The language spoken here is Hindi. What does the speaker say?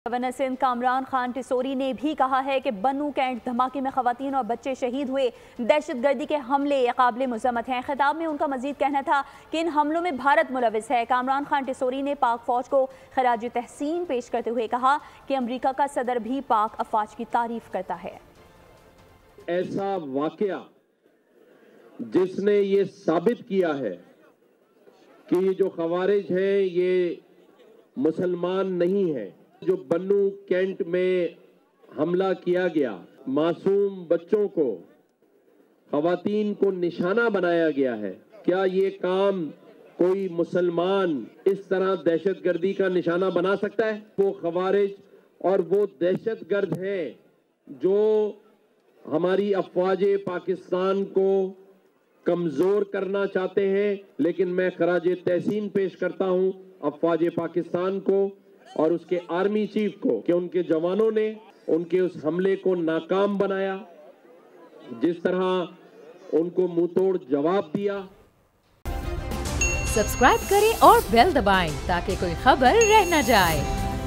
गवर्नर सिंध कामरान खान टिसोरी ने भी कहा है कि बन्नू कैंट धमाके में खवातीन और बच्चे शहीद हुए। दहशतगर्दी के हमले काबिल मुज़म्मत हैं। खिताब में उनका मजीद कहना था कि इन हमलों में भारत मुलविस है। कामरान खान टिसोरी ने पाक फौज को खराज तहसीन पेश करते हुए कहा कि अमरीका का सदर भी पाक अफवाज की तारीफ करता है। ऐसा वाकया जिसने ये साबित किया है कि ये जो खवारिज हैं ये मुसलमान नहीं है। जो बन्नू कैंट में हमला किया गया, मासूम बच्चों को, खवातीन को निशाना बनाया गया है, क्या ये काम कोई मुसलमान इस तरह दहशतगर्दी का निशाना बना सकता है? वो खवारिज और वो दहशतगर्द हैं जो हमारी अफवाजे पाकिस्तान को कमजोर करना चाहते हैं। लेकिन मैं खराज तहसीन पेश करता हूं अफवाजे पाकिस्तान को और उसके आर्मी चीफ को कि उनके जवानों ने उनके उस हमले को नाकाम बनाया, जिस तरह उनको मुंहतोड़ जवाब दिया। सब्सक्राइब करें और बेल दबाएं ताकि कोई खबर रह न जाए।